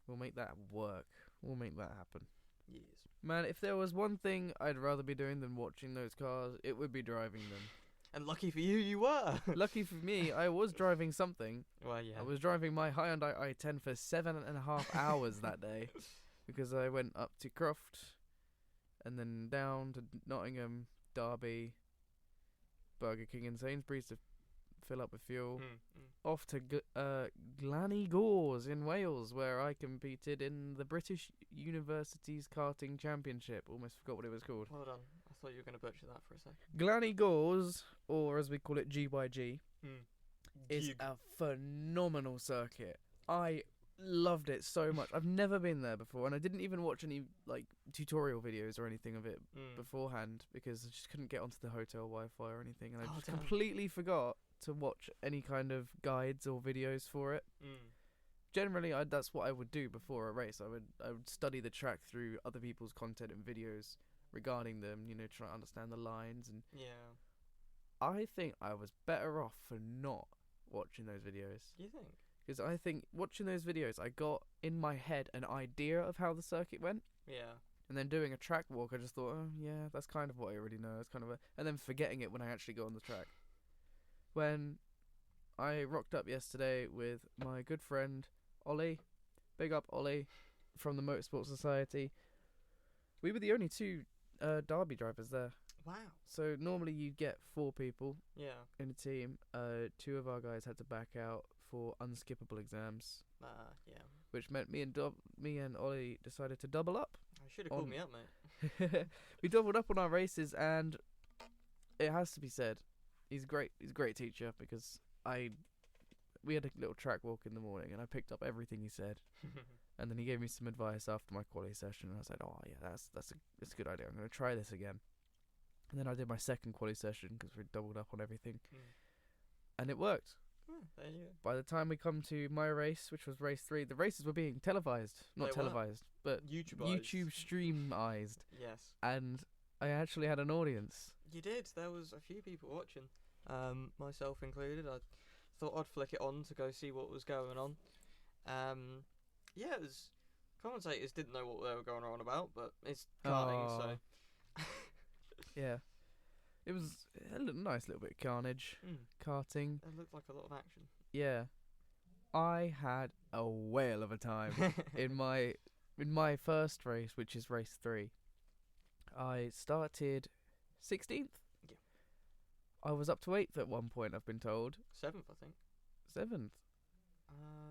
[SPEAKER 2] We'll make that work. We'll make that happen.
[SPEAKER 1] Yes.
[SPEAKER 2] Man, if there was one thing I'd rather be doing than watching those cars, it would be driving them.
[SPEAKER 1] And lucky for you, you were.
[SPEAKER 2] Lucky for me, I was driving something.
[SPEAKER 1] Well, yeah.
[SPEAKER 2] I was driving my Hyundai i10 for 7.5 hours that day, because I went up to Croft, and then down to Nottingham, Derby, Burger King and Sainsbury's to fill up with fuel. Off to Glannygores in Wales, where I competed in the British Universities Karting Championship. Almost forgot what it was called.
[SPEAKER 1] Well done. I thought you were going to butcher that for a second.
[SPEAKER 2] Glannygores, or as we call it, GYG, is
[SPEAKER 1] Gig.
[SPEAKER 2] a phenomenal circuit. I loved it so much. I've never been there before, and I didn't even watch any like tutorial videos or anything of it beforehand, because I just couldn't get onto the hotel Wi-Fi or anything, and I just completely forgot to watch any kind of guides or videos for it. Generally, that's what I would do before a race. I would study the track through other people's content and videos regarding them, try to understand the lines. And
[SPEAKER 1] yeah,
[SPEAKER 2] I think I was better off for not watching those videos.
[SPEAKER 1] You think?
[SPEAKER 2] Because I think watching those videos, I got in my head an idea of how the circuit went.
[SPEAKER 1] Yeah.
[SPEAKER 2] And then doing a track walk, I just thought, oh yeah, that's kind of what I already know. It's kind of and then forgetting it when I actually go on the track. When I rocked up yesterday with my good friend Ollie, big up Ollie from the Motorsport Society, we were the only 2 Derby drivers there.
[SPEAKER 1] Wow.
[SPEAKER 2] So normally you'd get 4 people in a team. 2 of our guys had to back out for unskippable exams.
[SPEAKER 1] Yeah.
[SPEAKER 2] which meant me and Ollie decided to double up.
[SPEAKER 1] I should have called me up, mate.
[SPEAKER 2] We doubled up on our races, and it has to be said, he's great. He's a great teacher because we had a little track walk in the morning, and I picked up everything he said, and then he gave me some advice after my quali session, and I was like, oh yeah, that's a good idea. I'm gonna try this again. And then I did my second quali session because we doubled up on everything, and it worked.
[SPEAKER 1] There you go.
[SPEAKER 2] By the time we come to my race, which was race 3, the races were being televised. Not
[SPEAKER 1] They were.
[SPEAKER 2] televised, but YouTube streamized.
[SPEAKER 1] Yes.
[SPEAKER 2] And I actually had an audience.
[SPEAKER 1] You did. There was a few people watching, myself included. I thought I'd flick it on to go see what was going on. Yeah, it was, commentators didn't know what they were going on about, but it's karting, so.
[SPEAKER 2] Yeah. It was a nice little bit of carnage, karting.
[SPEAKER 1] It looked like a lot of action.
[SPEAKER 2] Yeah. I had a whale of a time in my first race, which is race 3. I started 16th.
[SPEAKER 1] Yeah.
[SPEAKER 2] I was up to 8th at one point, I've been told.
[SPEAKER 1] 7th, I think.
[SPEAKER 2] 7th.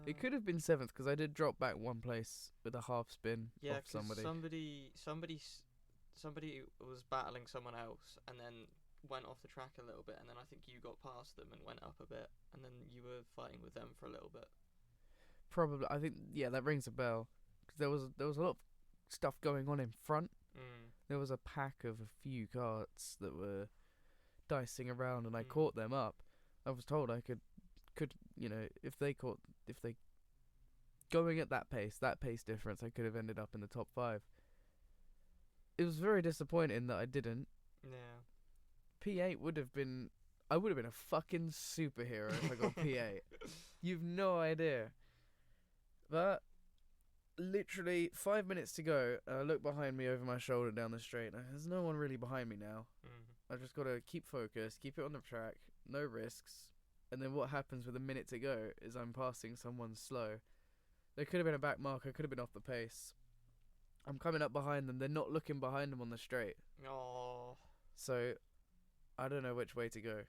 [SPEAKER 2] It could have been 7th because I did drop back one place with a half spin off somebody. Somebody was battling someone else and then went off the track a little bit, and then I think you got past them and went up a bit, and then you were fighting with them for a little bit. Probably, I think, yeah, that rings a bell. Because there was a lot of stuff going on in front. There was a pack of a few carts that were dicing around, and I caught them up. I was told I could, if they going at that pace difference, I could have ended up in the top 5. It was very disappointing that I didn't.
[SPEAKER 1] Yeah.
[SPEAKER 2] P8 I would have been a fucking superhero if I got P8. You've no idea. But literally 5 minutes to go, and I look behind me over my shoulder down the straight, and there's no one really behind me now. I just got to keep focused, keep it on the track, no risks. And then what happens with a minute to go is I'm passing someone slow. There could have been a back mark, I could have been off the pace. I'm coming up behind them, they're not looking behind them on the straight.
[SPEAKER 1] Oh.
[SPEAKER 2] So I don't know which way to go.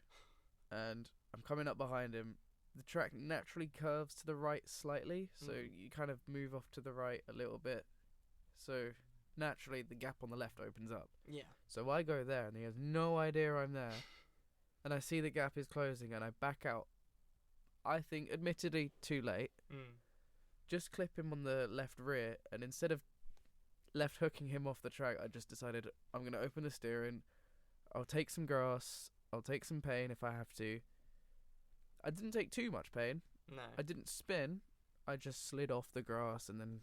[SPEAKER 2] And I'm coming up behind him. The track naturally curves to the right slightly, so you kind of move off to the right a little bit. So naturally the gap on the left opens up.
[SPEAKER 1] Yeah.
[SPEAKER 2] So I go there, and he has no idea I'm there. And I see the gap is closing, and I back out. I think, admittedly, too late. Just clip him on the left rear, and instead of left hooking him off the track, I just decided I'm going to open the steering. I'll take some grass. I'll take some pain if I have to. I didn't take too much pain.
[SPEAKER 1] No.
[SPEAKER 2] I didn't spin. I just slid off the grass and then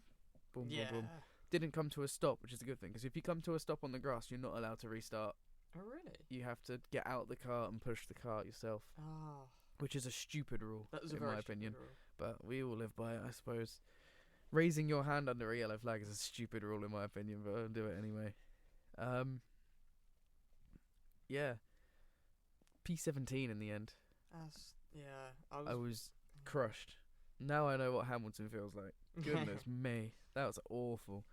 [SPEAKER 2] boom, boom, boom. Didn't come to a stop, which is a good thing, because if you come to a stop on the grass, you're not allowed to restart.
[SPEAKER 1] Oh, really?
[SPEAKER 2] You have to get out the cart and push the cart yourself.
[SPEAKER 1] Ah.
[SPEAKER 2] Which is a stupid rule,
[SPEAKER 1] in
[SPEAKER 2] my opinion.
[SPEAKER 1] Rule.
[SPEAKER 2] But we all live by it, I suppose. Raising your hand under a yellow flag is a stupid rule, in my opinion, but I'll do it anyway. Yeah. P17 in the end. I was crushed. Now I know what Hamilton feels like. Goodness me. That was awful.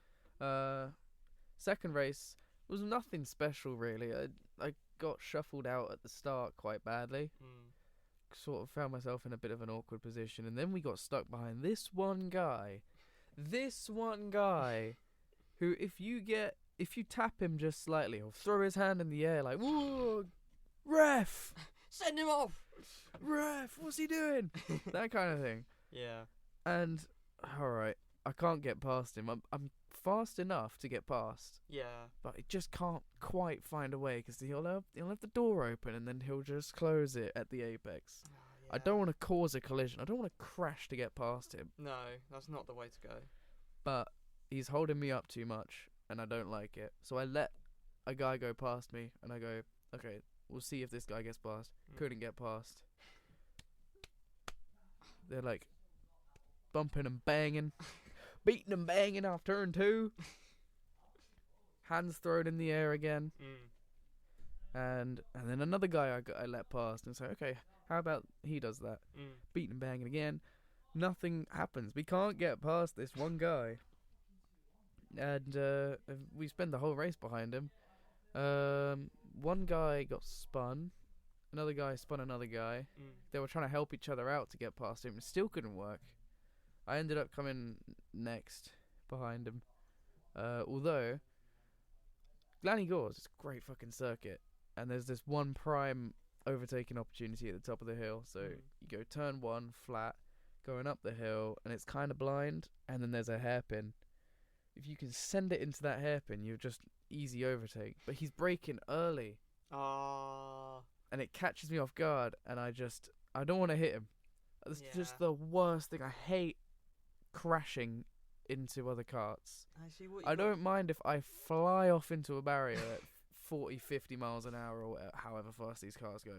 [SPEAKER 2] Second race was nothing special, really. I got shuffled out at the start quite badly. Sort of found myself in a bit of an awkward position, and then we got stuck behind this one guy, who if you tap him just slightly, he'll throw his hand in the air like, whoa, ref,
[SPEAKER 1] send him off,
[SPEAKER 2] ref, what's he doing? That kind of thing.
[SPEAKER 1] Yeah. And
[SPEAKER 2] alright, I can't get past him. I'm fast enough to get past.
[SPEAKER 1] Yeah.
[SPEAKER 2] But I just can't quite find a way, because he'll have the door open and then he'll just close it at the apex.
[SPEAKER 1] Oh, yeah.
[SPEAKER 2] I don't want to cause a collision. I don't want to crash to get past him.
[SPEAKER 1] No, that's not the way to go.
[SPEAKER 2] But he's holding me up too much, and I don't like it. So I let a guy go past me, and I go, okay, we'll see if this guy gets past. Couldn't get past. They're like bumping and banging. Beating and banging off turn 2. Hands thrown in the air again. And then another guy I let past, and say, okay, how about he does that? Beating and banging again. Nothing happens. We can't get past this one guy. And we spend the whole race behind him. One guy got spun. Another guy spun another guy. They were trying to help each other out to get past him. It still couldn't work. I ended up coming next behind him. Although Glannygores is a great fucking circuit, and there's this one prime overtaking opportunity at the top of the hill. So you go turn 1 flat, going up the hill, and it's kind of blind, and then there's a hairpin. If you can send it into that hairpin, you're just easy overtake. But he's braking early. And it catches me off guard, and I don't want to hit him. It's just the worst thing. I hate crashing into other carts. I don't mind if I fly off into a barrier at 40, 50 miles an hour, or however fast these cars go.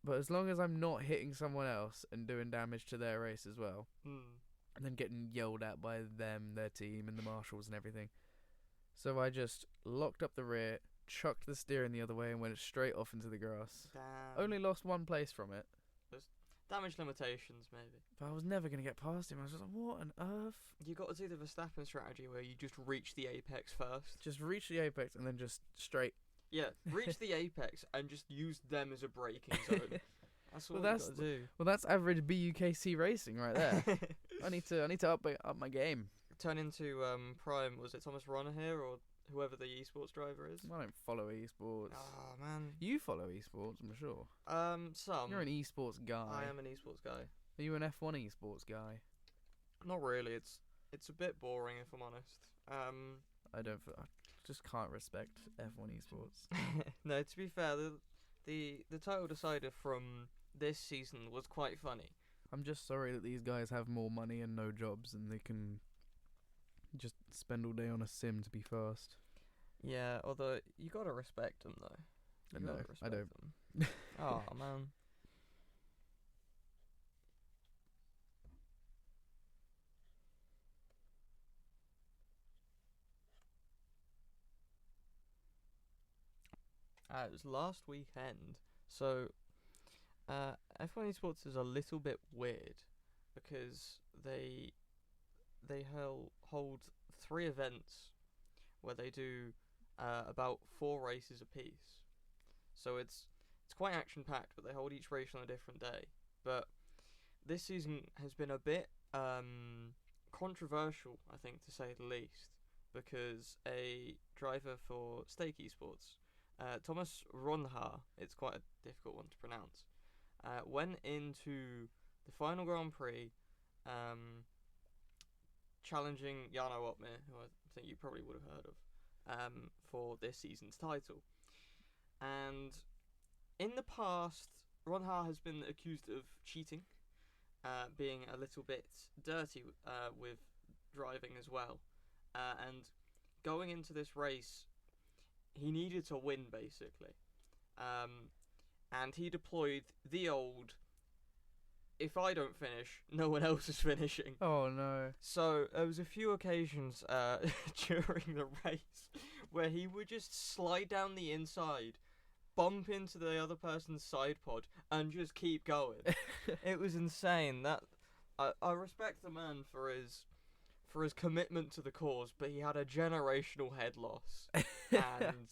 [SPEAKER 2] But as long as I'm not hitting someone else and doing damage to their race as well, and then getting yelled at by them, their team, and the marshals and everything. So I just locked up the rear, chucked the steering the other way, and went straight off into the grass.
[SPEAKER 1] Damn.
[SPEAKER 2] Only lost 1 place from it.
[SPEAKER 1] There's damage limitations, maybe.
[SPEAKER 2] But I was never going to get past him. I was just like, what on earth?
[SPEAKER 1] You got to do the Verstappen strategy where you just reach the apex first.
[SPEAKER 2] Just reach the apex and then just straight.
[SPEAKER 1] Yeah, reach the apex and just use them as a braking zone. That's what you got to do.
[SPEAKER 2] Well, that's average BUKC racing right there. I need to up my game.
[SPEAKER 1] Turn into Prime. Was it Thomas Ronner here or whoever the esports driver is?
[SPEAKER 2] I don't follow esports.
[SPEAKER 1] Oh man,
[SPEAKER 2] you follow esports, I'm sure.
[SPEAKER 1] Some.
[SPEAKER 2] You're an esports guy.
[SPEAKER 1] I am an esports guy.
[SPEAKER 2] Are you an F1 esports guy?
[SPEAKER 1] Not really. It's a bit boring if I'm honest.
[SPEAKER 2] I just can't respect F1 esports.
[SPEAKER 1] No, to be fair, the title decider from this season was quite funny.
[SPEAKER 2] I'm just sorry that these guys have more money and no jobs, and they can just spend all day on a sim to be fast.
[SPEAKER 1] Yeah, although you gotta respect them though.
[SPEAKER 2] No, I don't.
[SPEAKER 1] Them. Oh man. It was last weekend, so F1 Esports is a little bit weird because they hold 3 events where they do about 4 races apiece. So it's quite action packed, but they hold each race on a different day. But this season has been a bit controversial, I think, to say the least, because a driver for Stake Esports, Thomas Ronha, it's quite a difficult one to pronounce, went into the final Grand Prix challenging Jarno Opmeer, who I think you probably would have heard of, for this season's title. And in the past, Ronha has been accused of cheating, being a little bit dirty with driving as well. And going into this race, he needed to win, basically. And he deployed the old, if I don't finish, no one else is finishing.
[SPEAKER 2] Oh no.
[SPEAKER 1] So there was a few occasions during the race where he would just slide down the inside, bump into the other person's side pod, and just keep going. It was insane. That I respect the man for his commitment to the cause, but he had a generational head loss and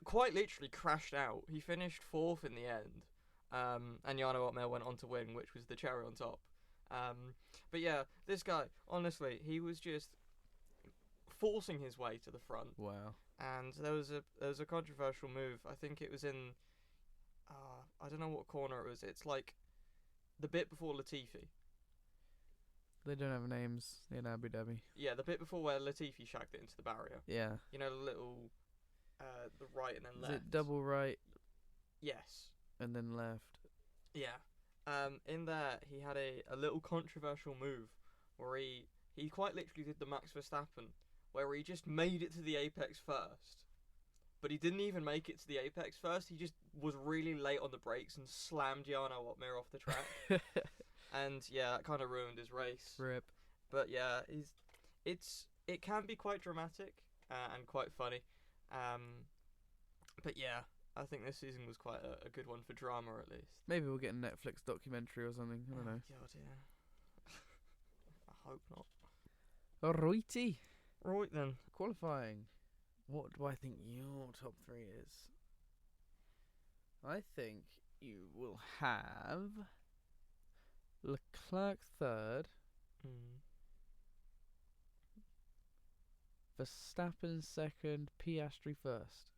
[SPEAKER 1] quite literally crashed out. He finished 4th in the end, and Jarno Opmeer went on to win, which was the cherry on top. But yeah, this guy, honestly, he was just forcing his way to the front.
[SPEAKER 2] Wow.
[SPEAKER 1] And there was a controversial move. I think it was in I don't know what corner it was. It's like the bit before Latifi.
[SPEAKER 2] They don't have names in Abu Dhabi.
[SPEAKER 1] Yeah, the bit before where Latifi shagged it into the barrier.
[SPEAKER 2] Yeah.
[SPEAKER 1] You know, the little the right and then left.
[SPEAKER 2] Is it double right?
[SPEAKER 1] Yes.
[SPEAKER 2] And then left.
[SPEAKER 1] Yeah. In there, he had a little controversial move where he quite literally did the Max Verstappen, where he just made it to the apex first. But he didn't even make it to the apex first. He just was really late on the brakes and slammed Jarno Opmeer off the track. And yeah, that kind of ruined his race.
[SPEAKER 2] Rip.
[SPEAKER 1] But yeah, it can be quite dramatic and quite funny. But yeah, I think this season was quite a good one for drama, at least.
[SPEAKER 2] Maybe we'll get a Netflix documentary or something. I don't know.
[SPEAKER 1] God, yeah. I hope not.
[SPEAKER 2] Alrighty.
[SPEAKER 1] Right then.
[SPEAKER 2] Qualifying. What do I think your top 3 is? I think you will have Leclerc third,
[SPEAKER 1] Mm.
[SPEAKER 2] Verstappen second, Piastri first.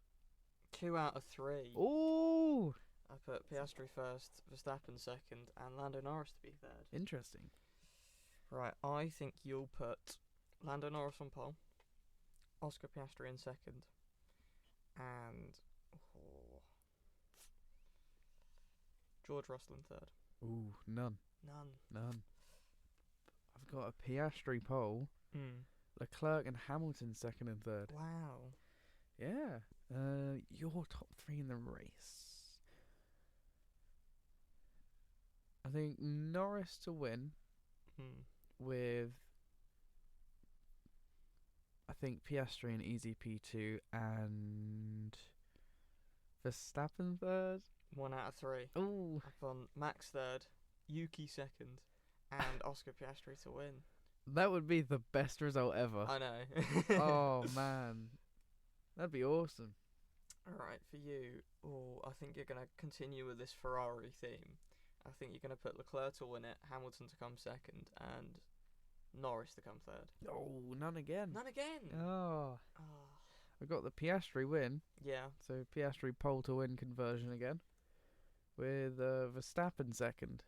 [SPEAKER 1] 2 out of 3.
[SPEAKER 2] Ooh,
[SPEAKER 1] I put Piastri first, Verstappen second, and Lando Norris to be third.
[SPEAKER 2] interesting.
[SPEAKER 1] Right, I think you'll put Lando Norris on pole, Oscar Piastri in second, and George Russell in third.
[SPEAKER 2] Ooh, none.
[SPEAKER 1] None.
[SPEAKER 2] I've got a Piastri pole, Leclerc and Hamilton second and third.
[SPEAKER 1] Wow.
[SPEAKER 2] Yeah. Your top three in the race. I think Norris to win with, I think, Piastri and easy P2 and Verstappen third.
[SPEAKER 1] 1 out of 3.
[SPEAKER 2] Ooh.
[SPEAKER 1] I've gone Max third, Yuki second, and Oscar Piastri to win.
[SPEAKER 2] That would be the best result ever.
[SPEAKER 1] I know.
[SPEAKER 2] Oh, man. That'd be awesome.
[SPEAKER 1] Alright, for you, I think you're going to continue with this Ferrari theme. I think you're going to put Leclerc to win it, Hamilton to come second, and Norris to come third.
[SPEAKER 2] Oh, none again.
[SPEAKER 1] None again!
[SPEAKER 2] Oh. I got the Piastri win.
[SPEAKER 1] Yeah.
[SPEAKER 2] So Piastri pole to win conversion again. With Verstappen second.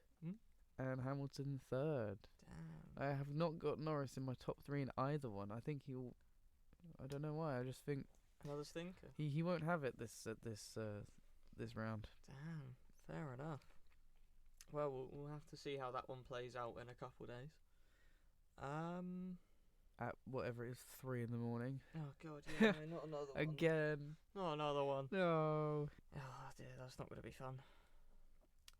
[SPEAKER 2] And Hamilton third.
[SPEAKER 1] Damn.
[SPEAKER 2] I have not got Norris in my top three in either one. I think he'll... I don't know why. I just think...
[SPEAKER 1] Another stinker.
[SPEAKER 2] He won't have it this round.
[SPEAKER 1] Damn. Fair enough. Well, we'll have to see how that one plays out in a couple days.
[SPEAKER 2] At whatever it is, 3 in the morning.
[SPEAKER 1] Oh god, yeah, not another one.
[SPEAKER 2] Again.
[SPEAKER 1] Not another one.
[SPEAKER 2] No.
[SPEAKER 1] Oh dear, that's not going to be fun.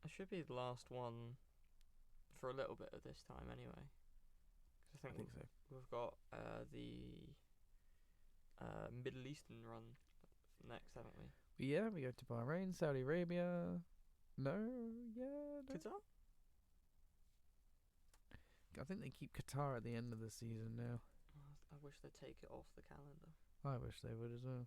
[SPEAKER 1] It should be the last one for a little bit of this time anyway. I think
[SPEAKER 2] so.
[SPEAKER 1] We've got the Middle Eastern run next, haven't we?
[SPEAKER 2] Yeah, we go to Bahrain, Saudi Arabia. No.
[SPEAKER 1] Qatar?
[SPEAKER 2] I think they keep Qatar at the end of the season now.
[SPEAKER 1] I wish they'd take it off the calendar.
[SPEAKER 2] I wish they would as well.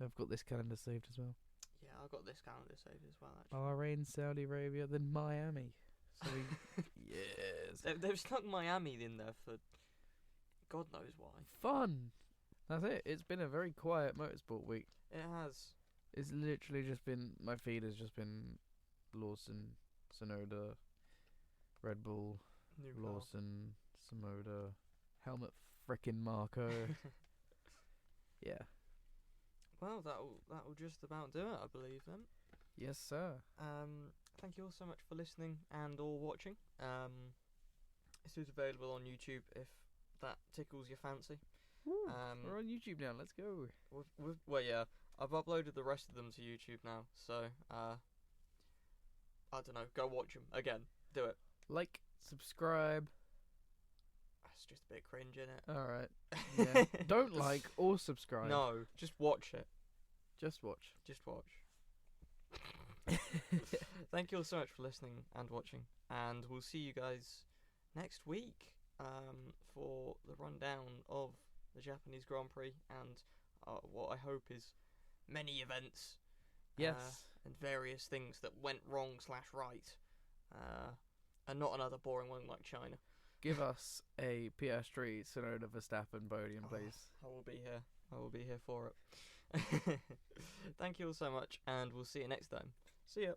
[SPEAKER 2] I've got this calendar saved as well.
[SPEAKER 1] Yeah, I've got this calendar saved as well, actually.
[SPEAKER 2] Bahrain, Saudi Arabia, then Miami. So yes.
[SPEAKER 1] They've stuck Miami in there for God knows why.
[SPEAKER 2] Fun! That's it. It's been a very quiet motorsport week.
[SPEAKER 1] It has.
[SPEAKER 2] It's literally just been, my feed has just been Lawson, Sonoda, Red Bull, Lawson, Sonoda, Helmut frickin' Marco. Yeah.
[SPEAKER 1] Well, that'll just about do it, I believe, then.
[SPEAKER 2] Yes, sir.
[SPEAKER 1] Thank you all so much for listening and or watching. This is available on YouTube if that tickles your fancy.
[SPEAKER 2] Ooh, we're on YouTube now. Let's go.
[SPEAKER 1] Well, yeah, I've uploaded the rest of them to YouTube now, so I don't know. Go watch them again. Do it.
[SPEAKER 2] Like, subscribe.
[SPEAKER 1] It's just a bit cringe, innit?
[SPEAKER 2] All right. Yeah. Don't like or subscribe.
[SPEAKER 1] No, just watch it.
[SPEAKER 2] Just watch.
[SPEAKER 1] Just watch. Thank you all so much for listening and watching, and we'll see you guys next week for the rundown of the Japanese Grand Prix and what I hope is many events.
[SPEAKER 2] Yes.
[SPEAKER 1] And various things that went wrong/right, and not another boring one like China.
[SPEAKER 2] Give us a Piastri, Sonoda, Verstappen podium, please.
[SPEAKER 1] I will be here. I will be here for it. Thank you all so much, and we'll see you next time. See ya.